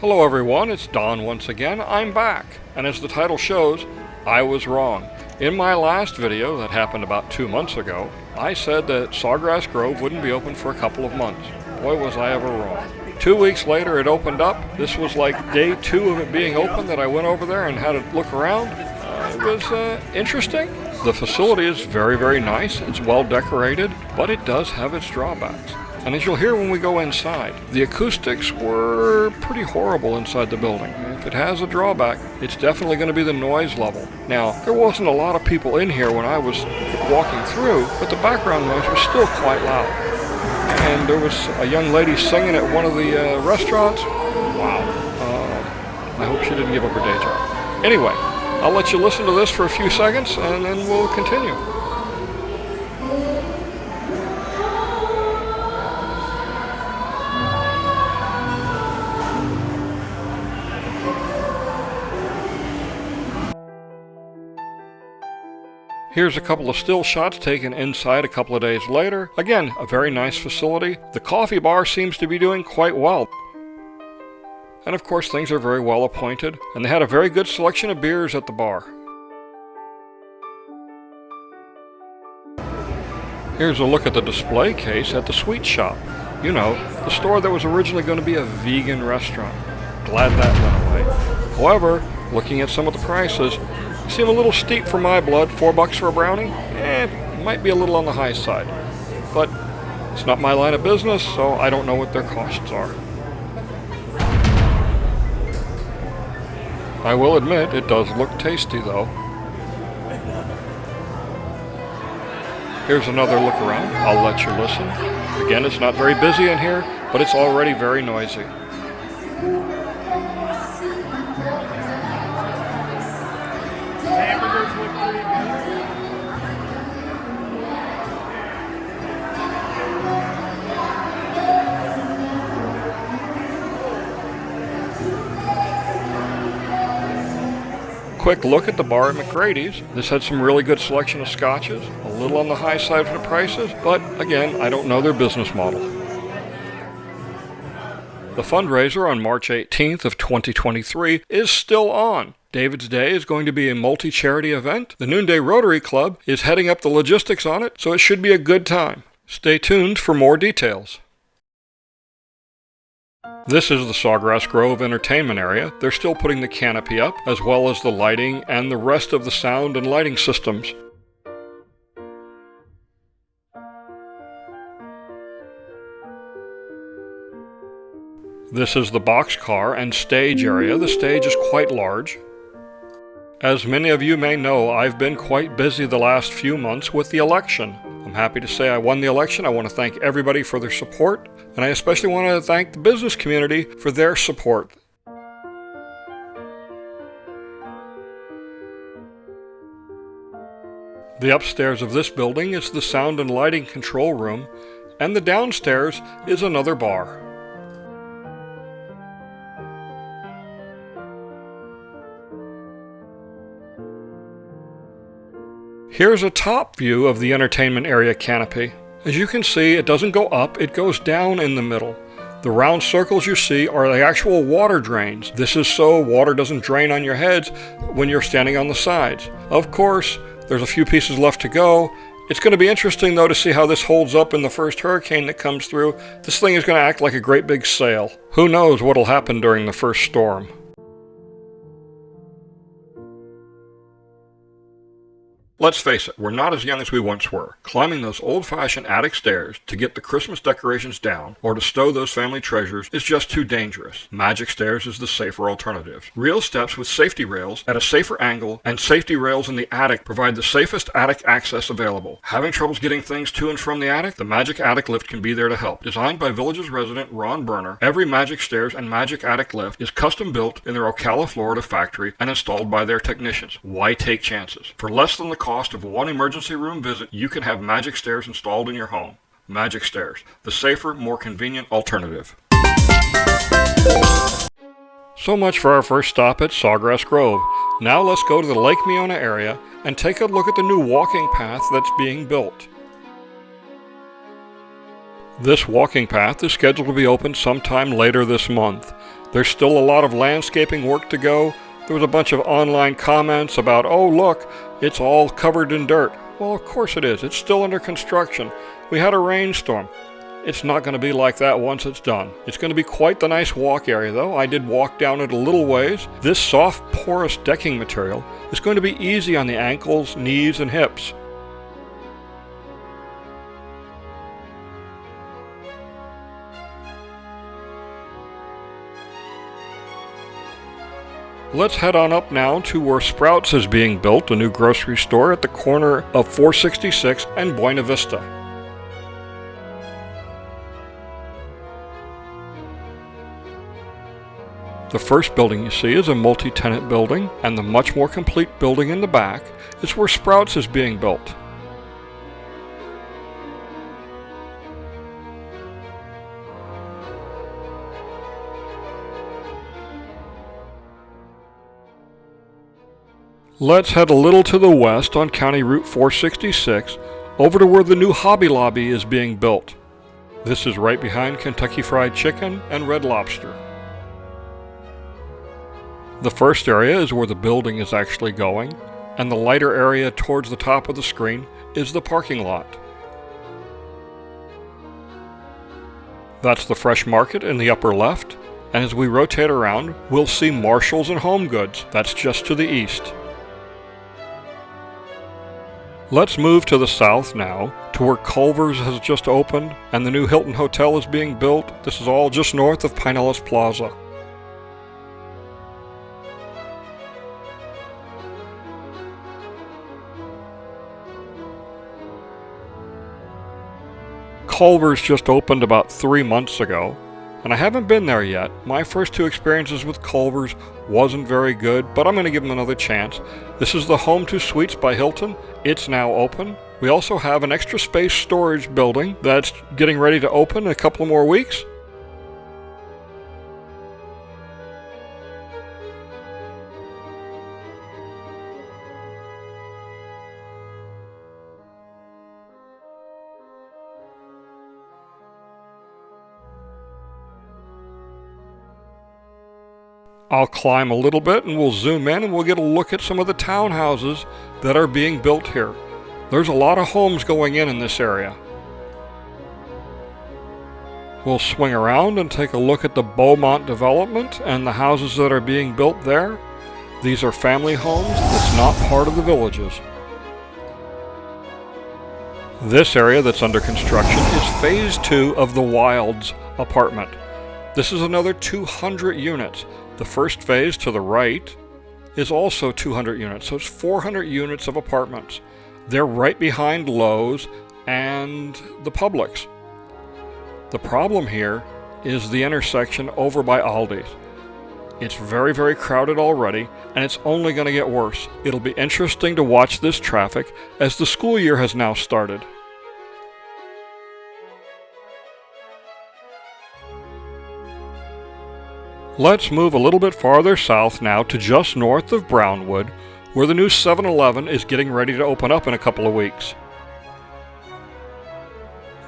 Hello everyone, it's Don once again. I'm back, and as the title shows, I was wrong. In my last video that happened about 2 months ago, I said that Sawgrass Grove wouldn't be open for a couple of months. Boy, was I ever wrong. 2 weeks later it opened up. This was like day 2 of it being open that I went over there and had a look around. It was interesting. The facility is very, very nice. It's well decorated, but it does have its drawbacks. And as you'll hear when we go inside, the acoustics were pretty horrible inside the building. If it has a drawback, it's definitely going to be the noise level. Now, there wasn't a lot of people in here when I was walking through, but the background noise was still quite loud. And there was a young lady singing at one of the restaurants. Wow. I hope she didn't give up her day job. Anyway, I'll let you listen to this for a few seconds, and then we'll continue. Here's a couple of still shots taken inside a couple of days later. Again, a very nice facility. The coffee bar seems to be doing quite well. And of course, things are very well appointed, and they had a very good selection of beers at the bar. Here's a look at the display case at the sweet shop. You know, the store that was originally going to be a vegan restaurant. Glad that went away. However, looking at some of the prices, seem a little steep for my blood. $4 for a brownie? Might be a little on the high side. But it's not my line of business, so I don't know what their costs are. I will admit, it does look tasty though. Here's another look around. I'll let you listen. Again, it's not very busy in here, but it's already very noisy. Quick look at the bar at McGrady's. This had some really good selection of scotches, a little on the high side for the prices, but again, I don't know their business model. The fundraiser on March 18th of 2023 is still on. David's Day is going to be a multi-charity event. The Noonday Rotary Club is heading up the logistics on it, so it should be a good time. Stay tuned for more details. This is the Sawgrass Grove entertainment area. They're still putting the canopy up, as well as the lighting and the rest of the sound and lighting systems. This is the boxcar and stage area. The stage is quite large. As many of you may know, I've been quite busy the last few months with the election. I'm happy to say I won the election. I want to thank everybody for their support, and I especially want to thank the business community for their support. The upstairs of this building is the sound and lighting control room, and the downstairs is another bar. Here's a top view of the entertainment area canopy. As you can see, it doesn't go up, it goes down in the middle. The round circles you see are the actual water drains. This is so water doesn't drain on your heads when you're standing on the sides. Of course, there's a few pieces left to go. It's going to be interesting though to see how this holds up in the first hurricane that comes through. This thing is going to act like a great big sail. Who knows what'll happen during the first storm. Let's face it, we're not as young as we once were. Climbing those old-fashioned attic stairs to get the Christmas decorations down or to stow those family treasures is just too dangerous. Magic stairs is the safer alternative. Real steps with safety rails at a safer angle and safety rails in the attic provide the safest attic access available. Having troubles getting things to and from the attic? The Magic Attic Lift can be there to help. Designed by Village's resident Ron Berner, every Magic Stairs and Magic Attic Lift is custom built in their Ocala, Florida factory and installed by their technicians. Why take chances? For less than the cost of one emergency room visit, you can have Magic Stairs installed in your home. Magic Stairs, the safer, more convenient alternative. So much for our first stop at Sawgrass Grove. Now let's go to the Lake Miona area and take a look at the new walking path that's being built. This walking path is scheduled to be opened sometime later this month. There's still a lot of landscaping work to go. There was a bunch of online comments about, oh look, it's all covered in dirt. Well, of course it is. It's still under construction. We had a rainstorm. It's not going to be like that once it's done. It's going to be quite the nice walk area though. I did walk down it a little ways. This soft porous decking material is going to be easy on the ankles, knees, and hips. Let's head on up now to where Sprouts is being built, a new grocery store at the corner of 466 and Buena Vista. The first building you see is a multi-tenant building, and the much more complete building in the back is where Sprouts is being built. Let's head a little to the west on County Route 466 over to where the new Hobby Lobby is being built. This is right behind Kentucky Fried Chicken and Red Lobster. The first area is where the building is actually going, and the lighter area towards the top of the screen is the parking lot. That's the Fresh Market in the upper left, and as we rotate around, we'll see Marshalls and Home Goods. That's just to the east. Let's move to the south now, to where Culvers has just opened and the new Hilton Hotel is being built. This is all just north of Pinellas Plaza. Culvers just opened about 3 months ago, and I haven't been there yet. My first two experiences with Culvers wasn't very good, but I'm going to give them another chance. This is the Home to Suites by Hilton. It's now open. We also have an extra space storage building that's getting ready to open in a couple more weeks. I'll climb a little bit and we'll zoom in and we'll get a look at some of the townhouses that are being built here. There's a lot of homes going in this area. We'll swing around and take a look at the Beaumont development and the houses that are being built there. These are family homes. It's not part of the villages. This area that's under construction is phase 2 of the Wilds apartment. This is another 200 units. The first phase to the right is also 200 units, so it's 400 units of apartments. They're right behind Lowe's and the Publix. The problem here is the intersection over by Aldi's. It's very, very crowded already, and it's only going to get worse. It'll be interesting to watch this traffic as the school year has now started. Let's move a little bit farther south now to just north of Brownwood, where the new 7-Eleven is getting ready to open up in a couple of weeks.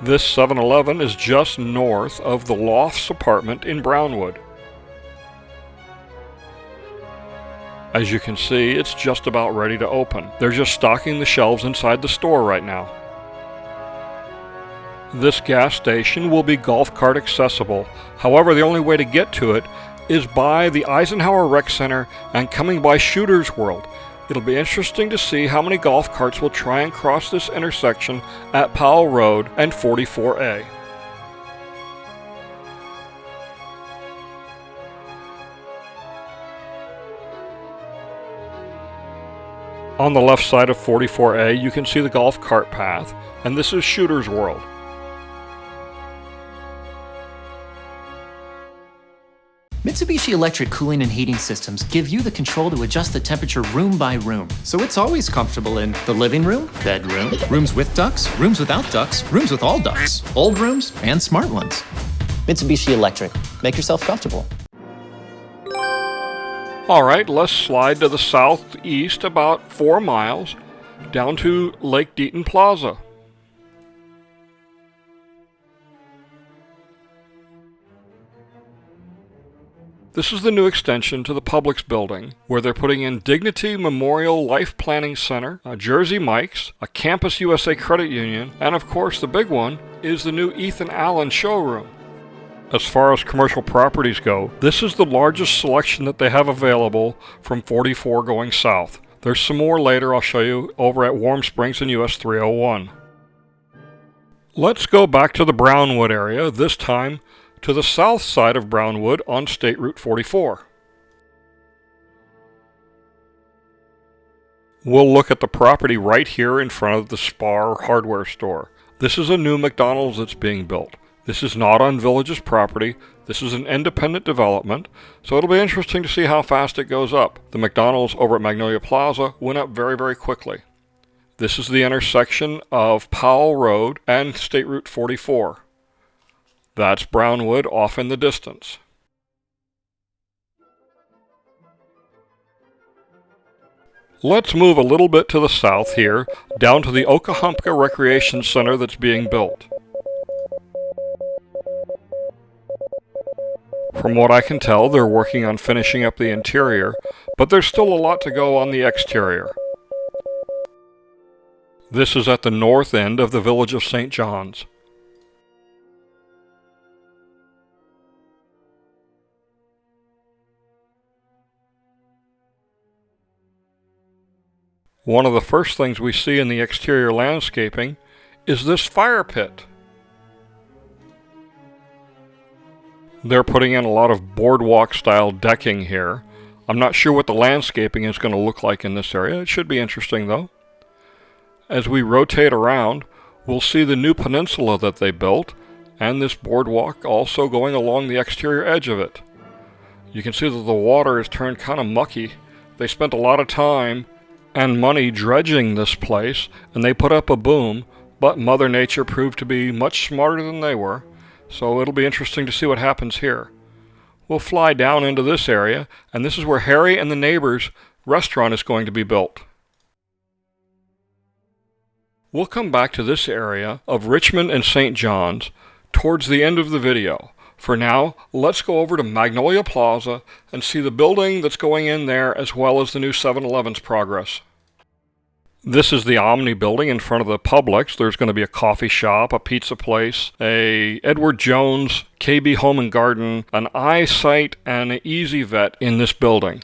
This 7-Eleven is just north of the Lofts apartment in Brownwood. As you can see, it's just about ready to open. They're just stocking the shelves inside the store right now. This gas station will be golf cart accessible. However, the only way to get to it is by the Eisenhower Rec Center and coming by Shooter's World. It'll be interesting to see how many golf carts will try and cross this intersection at Powell Road and 44A. On the left side of 44A, you can see the golf cart path, and this is Shooter's World. Mitsubishi Electric cooling and heating systems give you the control to adjust the temperature room by room, so it's always comfortable in the living room, bedroom, rooms with ducts, rooms without ducts, rooms with all ducts, old rooms, and smart ones. Mitsubishi Electric. Make yourself comfortable. Alright, let's slide to the southeast about 4 miles down to Lake Deaton Plaza. This is the new extension to the Publix building, where they're putting in Dignity Memorial Life Planning Center, a Jersey Mike's, a Campus USA Credit Union, and of course the big one is the new Ethan Allen showroom. As far as commercial properties go, this is the largest selection that they have available from 44 going south. There's some more later I'll show you over at Warm Springs and US 301. Let's go back to the Brownwood area, this time to the south side of Brownwood on State Route 44. We'll look at the property right here in front of the Spar hardware store. This is a new McDonald's that's being built. This is not on Village's property. This is an independent development, so it'll be interesting to see how fast it goes up. The McDonald's over at Magnolia Plaza went up very, very quickly. This is the intersection of Powell Road and State Route 44. That's Brownwood off in the distance. Let's move a little bit to the south here, down to the Okahumpka Recreation Center that's being built. From what I can tell, they're working on finishing up the interior, but there's still a lot to go on the exterior. This is at the north end of the village of St. John's. One of the first things we see in the exterior landscaping is this fire pit. They're putting in a lot of boardwalk style decking here. I'm not sure what the landscaping is going to look like in this area. It should be interesting though. As we rotate around, we'll see the new peninsula that they built and this boardwalk also going along the exterior edge of it. You can see that the water is turned kind of mucky. They spent a lot of time and money dredging this place, and they put up a boom, but Mother Nature proved to be much smarter than they were, so it'll be interesting to see what happens here. We'll fly down into this area, and this is where Harry and the Neighbors restaurant is going to be built. We'll come back to this area of Richmond and St. John's towards the end of the video. For now, let's go over to Magnolia Plaza and see the building that's going in there as well as the new 7-Eleven's progress. This is the Omni building in front of the Publix. There's going to be a coffee shop, a pizza place, a Edward Jones, KB Home and Garden, an Eyesight, and an Easy Vet in this building.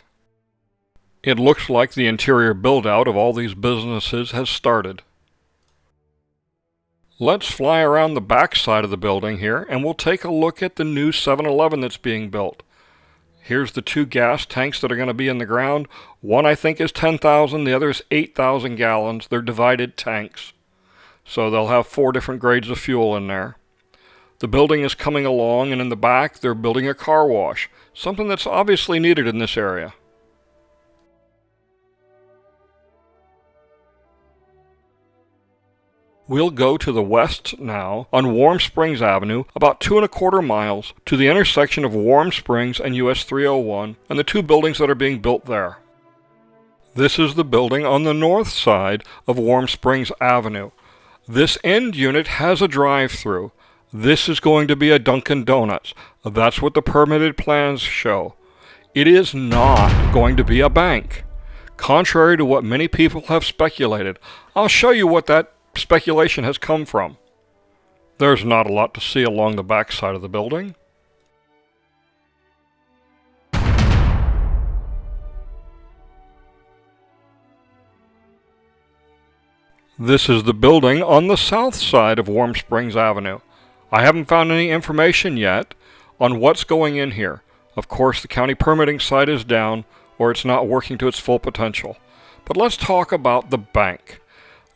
It looks like the interior build-out of all these businesses has started. Let's fly around the back side of the building here, and we'll take a look at the new 7-Eleven that's being built. Here's the two gas tanks that are going to be in the ground. One I think is 10,000, the other is 8,000 gallons. They're divided tanks. So they'll have 4 different grades of fuel in there. The building is coming along, and in the back they're building a car wash, something that's obviously needed in this area. We'll go to the west now on Warm Springs Avenue, about 2¼ miles, to the intersection of Warm Springs and US 301 and the 2 buildings that are being built there. This is the building on the north side of Warm Springs Avenue. This end unit has a drive-through. This is going to be a Dunkin' Donuts. That's what the permitted plans show. It is not going to be a bank, contrary to what many people have speculated. I'll show you what that speculation has come from. There's not a lot to see along the back side of the building. This is the building on the south side of Warm Springs Avenue. I haven't found any information yet on what's going in here. Of course, the county permitting side is down, or it's not working to its full potential. But let's talk about the bank.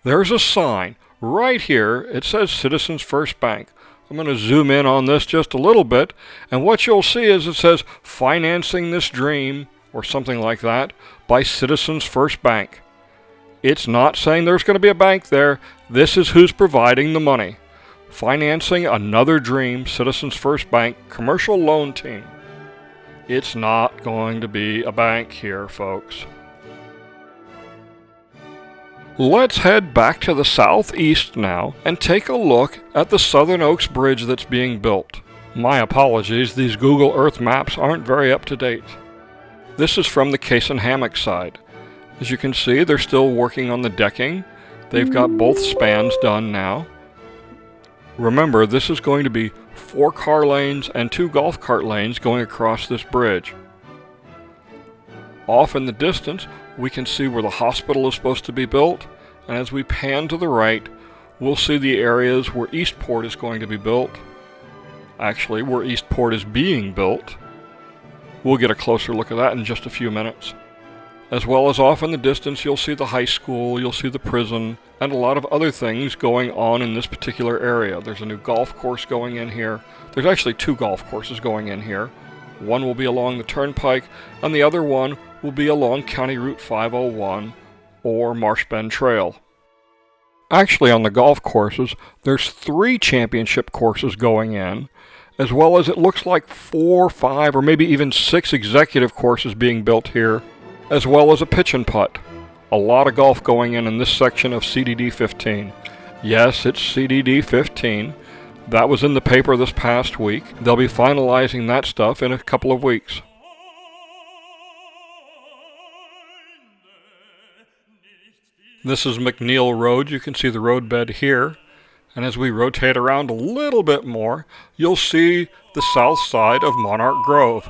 There's a sign right here. It says Citizens First Bank. I'm going to zoom in on this just a little bit, and what you'll see is it says Financing This Dream, or something like that, by Citizens First Bank. It's not saying there's going to be a bank there. This is who's providing the money. Financing Another Dream, Citizens First Bank, commercial loan team. It's not going to be a bank here, folks. Let's head back to the southeast now and take a look at the Southern Oaks Bridge that's being built. My apologies, these Google Earth maps aren't very up to date. This is from the case and hammock side. As you can see, they're still working on the decking. They've got both spans done now. Remember, this is going to be 4 car lanes and 2 golf cart lanes going across this bridge. Off in the distance, we can see where the hospital is supposed to be built, and as we pan to the right, we'll see the areas where Eastport is going to be built. Actually, where Eastport is being built. We'll get a closer look at that in just a few minutes. As well as off in the distance, you'll see the high school, you'll see the prison, and a lot of other things going on in this particular area. There's a new golf course going in here. There's actually 2 golf courses going in here. One will be along the turnpike, and the other one will be along County Route 501 or Marsh Bend Trail. Actually, on the golf courses, there's 3 championship courses going in, as well as it looks like 4, 5, or maybe even 6 executive courses being built here, as well as a pitch and putt. A lot of golf going in this section of CDD 15. Yes, it's CDD 15. That was in the paper this past week. They'll be finalizing that stuff in a couple of weeks. This is McNeil Road. You can see the roadbed here. And as we rotate around a little bit more, you'll see the south side of Monarch Grove.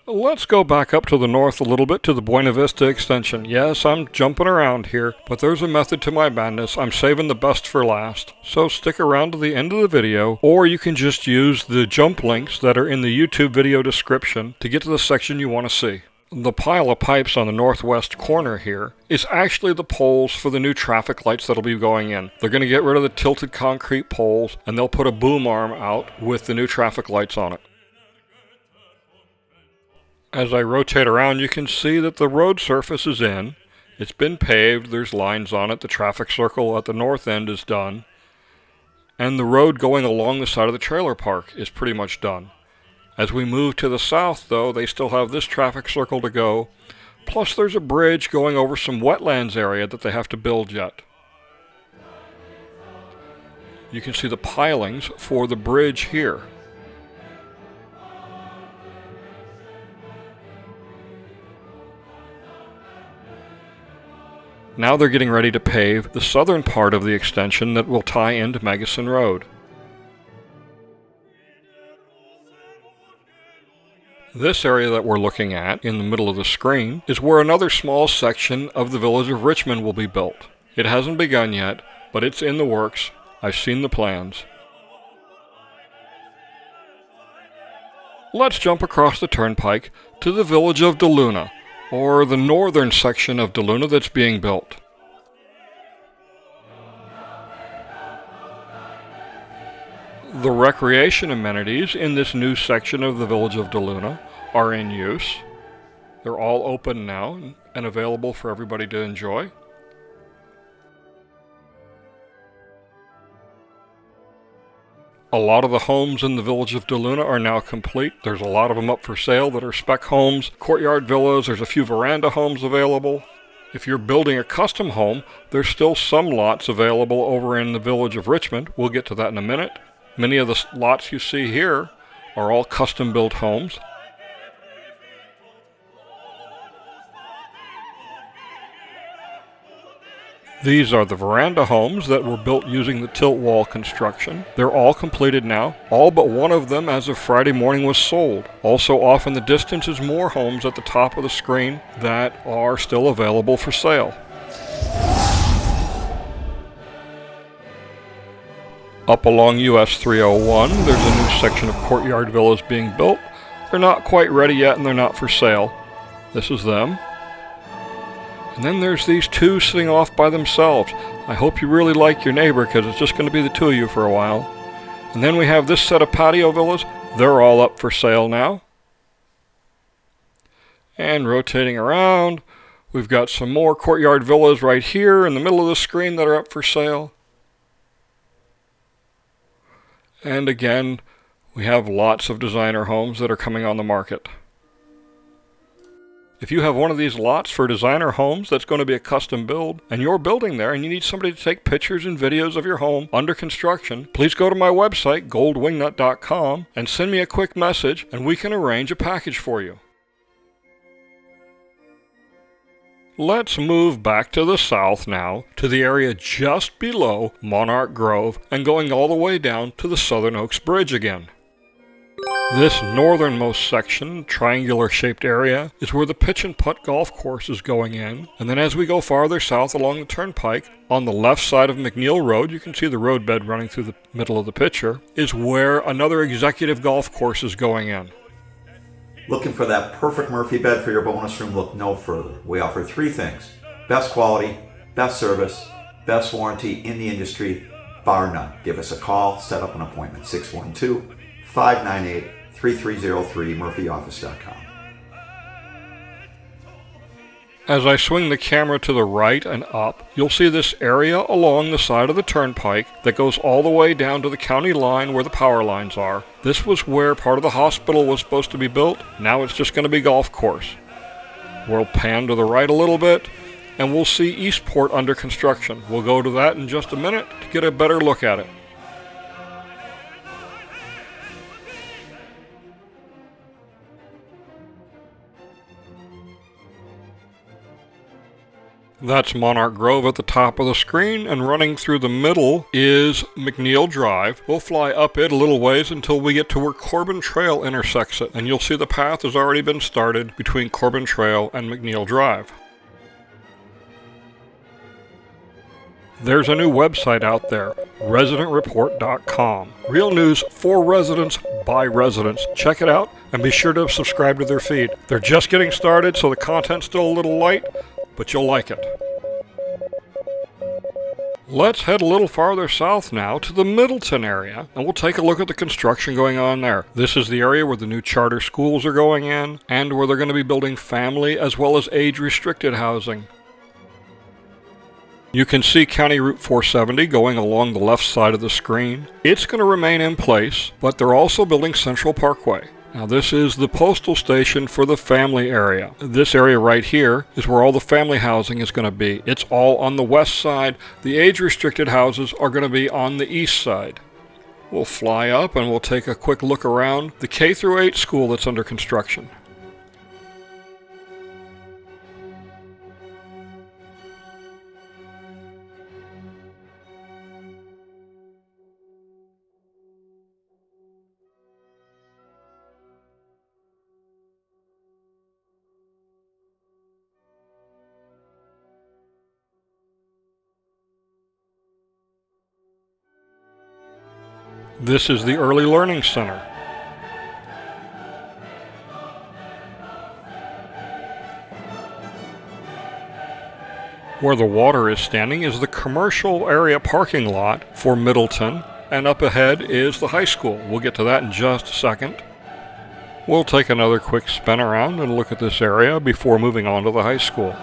Let's go back up to the north a little bit to the Buena Vista extension. Yes, I'm jumping around here, but there's a method to my madness. I'm saving the best for last. So stick around to the end of the video, or you can just use the jump links that are in the YouTube video description to get to the section you want to see. The pile of pipes on the northwest corner here is actually the poles for the new traffic lights that'll be going in. They're going to get rid of the tilted concrete poles, and they'll put a boom arm out with the new traffic lights on it. As I rotate around, you can see that the road surface is in. It's been paved, there's lines on it, the traffic circle at the north end is done, and the road going along the side of the trailer park is pretty much done. As we move to the south, though, they still have this traffic circle to go, plus there's a bridge going over some wetlands area that they have to build yet. You can see the pilings for the bridge here. Now they're getting ready to pave the southern part of the extension that will tie into Magnuson Road. This area that we're looking at in the middle of the screen is where another small section of the village of Richmond will be built. It hasn't begun yet, but it's in the works. I've seen the plans. Let's jump across the turnpike to the village of DeLuna, or the northern section of DeLuna that's being built. The recreation amenities in this new section of the village of DeLuna are in use. They're all open now and available for everybody to enjoy. A lot of the homes in the village of DeLuna are now complete. There's a lot of them up for sale that are spec homes, courtyard villas. There's a few veranda homes available. If you're building a custom home, there's still some lots available over in the village of Richmond. We'll get to that in a minute. Many of the lots you see here are all custom-built homes. These are the veranda homes that were built using the tilt wall construction. They're all completed now. All but one of them as of Friday morning was sold. Also off in the distance is more homes at the top of the screen that are still available for sale. Up along US 301, there's a new section of courtyard villas being built. They're not quite ready yet and they're not for sale. This is them. And then there's these 2 sitting off by themselves. I hope you really like your neighbor because it's just going to be the 2 of you for a while. And then we have this set of patio villas. They're all up for sale now. And rotating around, we've got some more courtyard villas right here in the middle of the screen that are up for sale. And again, we have lots of designer homes that are coming on the market. If you have one of these lots for designer homes that's going to be a custom build, and you're building there and you need somebody to take pictures and videos of your home under construction, please go to my website, goldwingnut.com, and send me a quick message and we can arrange a package for you. Let's move back to the south now, to the area just below Monarch Grove and going all the way down to the Southern Oaks Bridge again. This northernmost section, triangular-shaped area, is where the pitch and putt golf course is going in, and then as we go farther south along the turnpike, on the left side of McNeil Road, you can see the roadbed running through the middle of the picture, is where another executive golf course is going in. Looking for that perfect Murphy bed for your bonus room? Look no further. We offer 3 things: best quality, best service, best warranty in the industry, bar none. Give us a call, set up an appointment, 612-598-3303, murphyoffice.com. As I swing the camera to the right and up, you'll see this area along the side of the turnpike that goes all the way down to the county line where the power lines are. This was where part of the hospital was supposed to be built. Now it's just going to be golf course. We'll pan to the right a little bit, and we'll see Eastport under construction. We'll go to that in just a minute to get a better look at it. That's Monarch Grove at the top of the screen, and running through the middle is McNeil Drive. We'll fly up it a little ways until we get to where Corbin Trail intersects it, and you'll see the path has already been started between Corbin Trail and McNeil Drive. There's a new website out there, residentreport.com. Real news for residents by residents. Check it out and be sure to subscribe to their feed. They're just getting started, so the content's still a little light, but you'll like it. Let's head a little farther south now to the Middleton area, and we'll take a look at the construction going on there. This is the area where the new charter schools are going in, and where they're going to be building family as well as age-restricted housing. You can see County Route 470 going along the left side of the screen. It's going to remain in place, but they're also building Central Parkway. Now this is the postal station for the family area. This area right here is where all the family housing is going to be. It's all on the west side. The age-restricted houses are going to be on the east side. We'll fly up and we'll take a quick look around the K-8 school that's under construction. This is the Early Learning Center. Where the water is standing is the commercial area parking lot for Middleton, and up ahead is the high school. We'll get to that in just a second. We'll take another quick spin around and look at this area before moving on to the high school.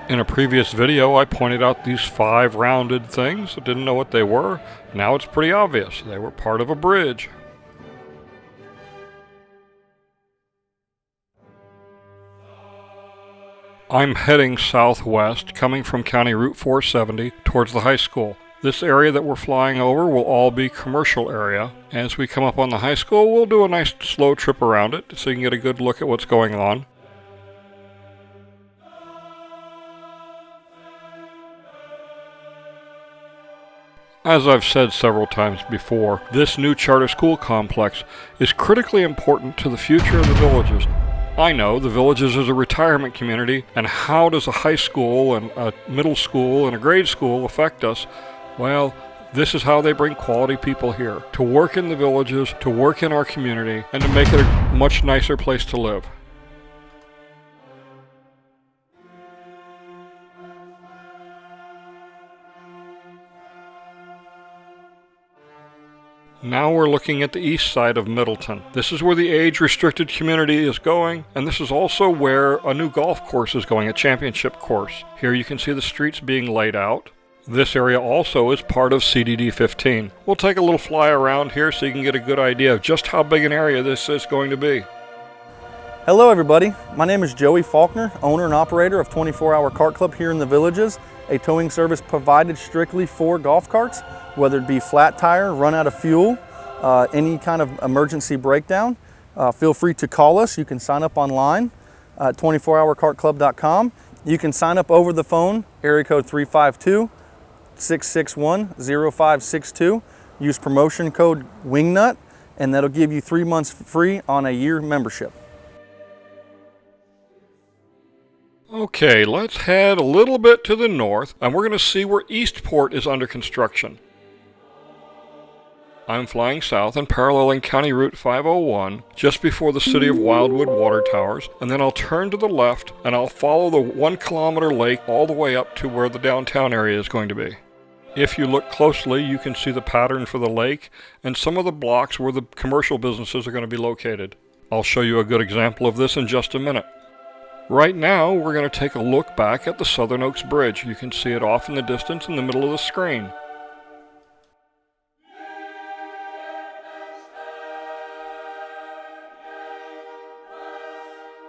In a previous video, I pointed out these 5 rounded things. I didn't know what they were. Now it's pretty obvious. They were part of a bridge. I'm heading southwest, coming from County Route 470 towards the high school. This area that we're flying over will all be commercial area. As we come up on the high school, we'll do a nice slow trip around it so you can get a good look at what's going on. As I've said several times before, this new charter school complex is critically important to the future of the villages. I know the villages is a retirement community, and how does a high school and a middle school and a grade school affect us? Well, this is how they bring quality people here, to work in the villages, to work in our community, and to make it a much nicer place to live. Now we're looking at the east side of Middleton. This is where the age-restricted community is going, and this is also where a new golf course is going, a championship course. Here you can see the streets being laid out. This area also is part of CDD 15. We'll take a little fly around here so you can get a good idea of just how big an area this is going to be. Hello everybody, my name is Joey Faulkner, owner and operator of 24-Hour Kart Club here in the Villages, a towing service provided strictly for golf carts, whether it be flat tire, run out of fuel, any kind of emergency breakdown. Feel free to call us. You can sign up online at 24hourkartclub.com. You can sign up over the phone, area code 352-661-0562. Use promotion code Wingnut, and that'll give you 3 months free on a year membership. Okay, let's head a little bit to the north, and we're going to see where Eastport is under construction. I'm flying south and paralleling County Route 501 just before the city of Wildwood water towers, and then I'll turn to the left and I'll follow the 1 kilometer lake all the way up to where the downtown area is going to be. If you look closely, you can see the pattern for the lake and some of the blocks where the commercial businesses are going to be located. I'll show you a good example of this in just a minute. Right now, we're going to take a look back at the Southern Oaks Bridge. You can see it off in the distance in the middle of the screen.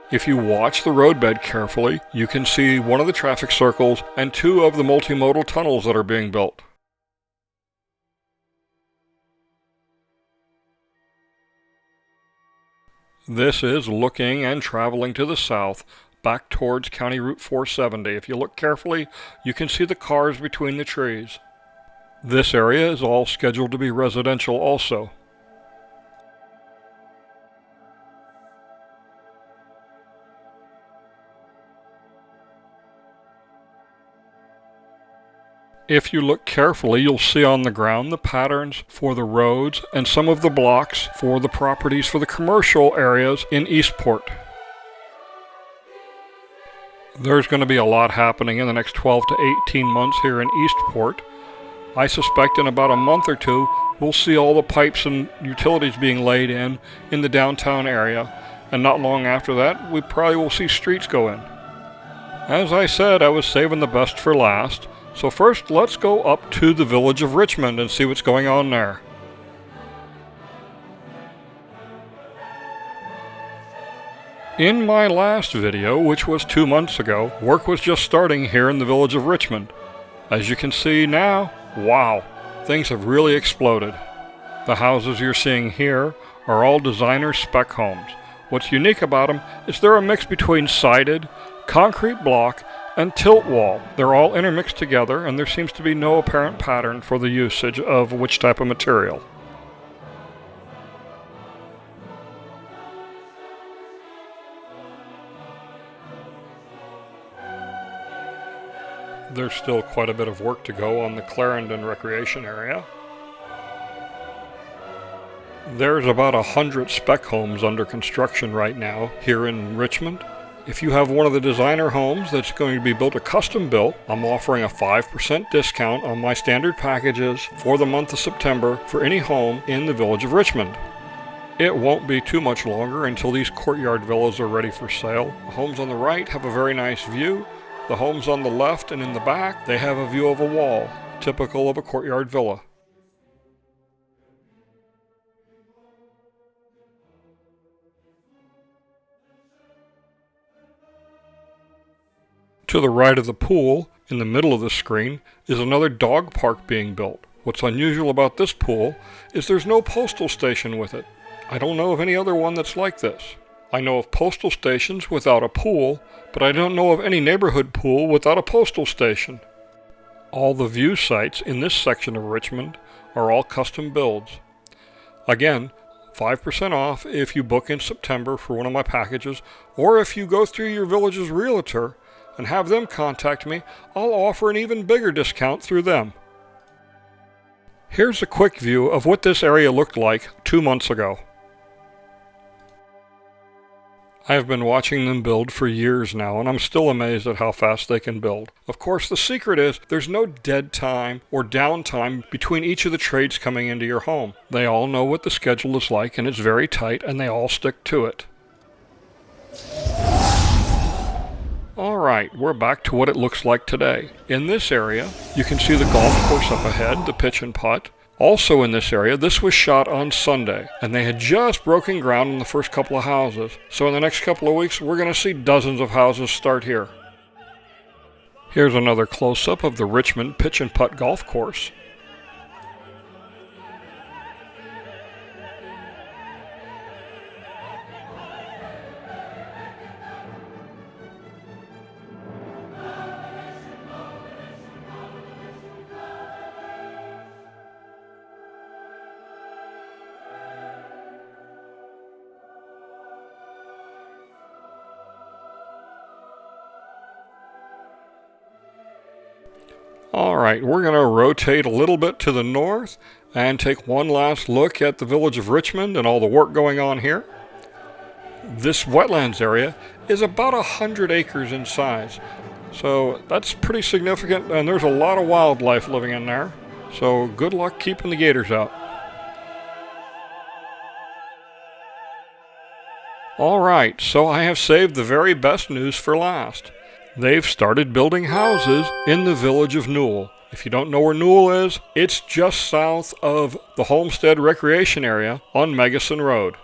If you watch the roadbed carefully, you can see one of the traffic circles and 2 of the multimodal tunnels that are being built. This is looking and traveling to the south, back towards County Route 470. If you look carefully, you can see the cars between the trees. This area is all scheduled to be residential also. If you look carefully, you'll see on the ground the patterns for the roads and some of the blocks for the properties for the commercial areas in Eastport. There's going to be a lot happening in the next 12 to 18 months here in Eastport. I suspect in about a month or 2, we'll see all the pipes and utilities being laid in the downtown area, and not long after that, we probably will see streets go in. As I said, I was saving the best for last. So first, let's go up to the village of Richmond and see what's going on there. In my last video, which was 2 months ago, work was just starting here in the village of Richmond. As you can see now, wow, things have really exploded. The houses you're seeing here are all designer spec homes. What's unique about them is they're a mix between sided, concrete block, and tilt wall. They're all intermixed together, and there seems to be no apparent pattern for the usage of which type of material. There's still quite a bit of work to go on the Clarendon recreation area. There's about 100 spec homes under construction right now here in Richmond. If you have one of the designer homes that's going to be built a custom built, I'm offering a 5% discount on my standard packages for the month of September for any home in the village of Richmond. It won't be too much longer until these courtyard villas are ready for sale. The homes on the right have a very nice view. The homes on the left and in the back, they have a view of a wall, typical of a courtyard villa. To the right of the pool, in the middle of the screen, is another dog park being built. What's unusual about this pool is there's no postal station with it. I don't know of any other one that's like this. I know of postal stations without a pool, but I don't know of any neighborhood pool without a postal station. All the view sites in this section of Richmond are all custom builds. Again, 5% off if you book in September for one of my packages, or if you go through your village's realtor and have them contact me, I'll offer an even bigger discount through them. Here's a quick view of what this area looked like 2 months ago. I have been watching them build for years now, and I'm still amazed at how fast they can build. Of course, the secret is there's no dead time or downtime between each of the trades coming into your home. They all know what the schedule is like, and it's very tight, and they all stick to it. Alright, we're back to what it looks like today. In this area, you can see the golf course up ahead, the pitch and putt. Also in this area, this was shot on Sunday, and they had just broken ground on the first couple of houses. So in the next couple of weeks, we're going to see dozens of houses start here. Here's another close-up of the Richmond pitch and putt golf course. Alright, we're going to rotate a little bit to the north and take one last look at the village of Richmond and all the work going on here. This wetlands area is about 100 acres in size, so that's pretty significant, and there's a lot of wildlife living in there, so good luck keeping the gators out. Alright, so I have saved the very best news for last. They've started building houses in the village of Newell. If you don't know where Newell is, it's just south of the Homestead Recreation Area on Megison Road.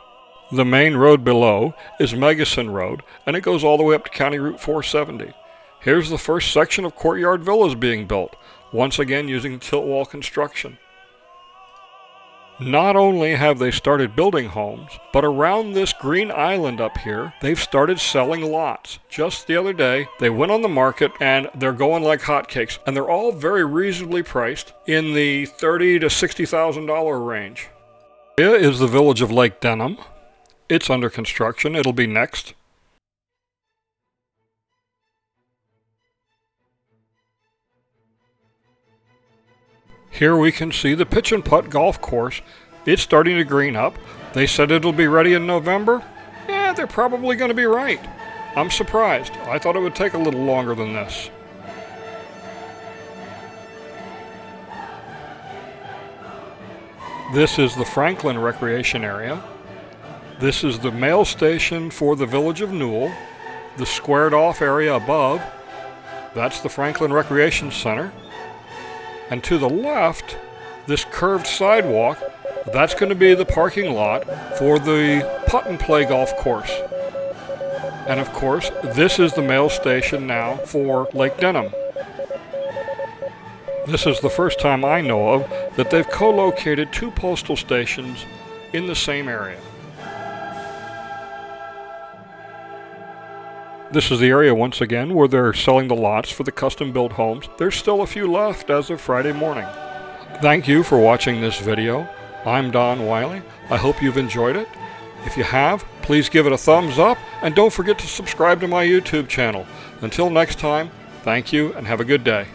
The main road below is Megison Road, and it goes all the way up to County Route 470. Here's the first section of courtyard villas being built, once again using tilt wall construction. Not only have they started building homes, but around this green island up here, they've started selling lots. Just the other day, they went on the market and they're going like hotcakes, and they're all very reasonably priced in the $30,000 to $60,000 range. Here is the village of Lake Denham. It's under construction. It'll be next. Here we can see the pitch and putt golf course. It's starting to green up. They said it'll be ready in November. Yeah, they're probably going to be right. I'm surprised. I thought it would take a little longer than this. This is the Franklin Recreation Area. This is the mail station for the village of Newell. The squared off area above, that's the Franklin Recreation Center. And to the left, this curved sidewalk, that's going to be the parking lot for the putt and play golf course. And of course, this is the mail station now for Lake Denham. This is the first time I know of that they've co-located two postal stations in the same area. This is the area once again where they're selling the lots for the custom-built homes. There's still a few left as of Friday morning. Thank you for watching this video. I'm Don Wiley. I hope you've enjoyed it. If you have, please give it a thumbs up and don't forget to subscribe to my YouTube channel. Until next time, thank you and have a good day.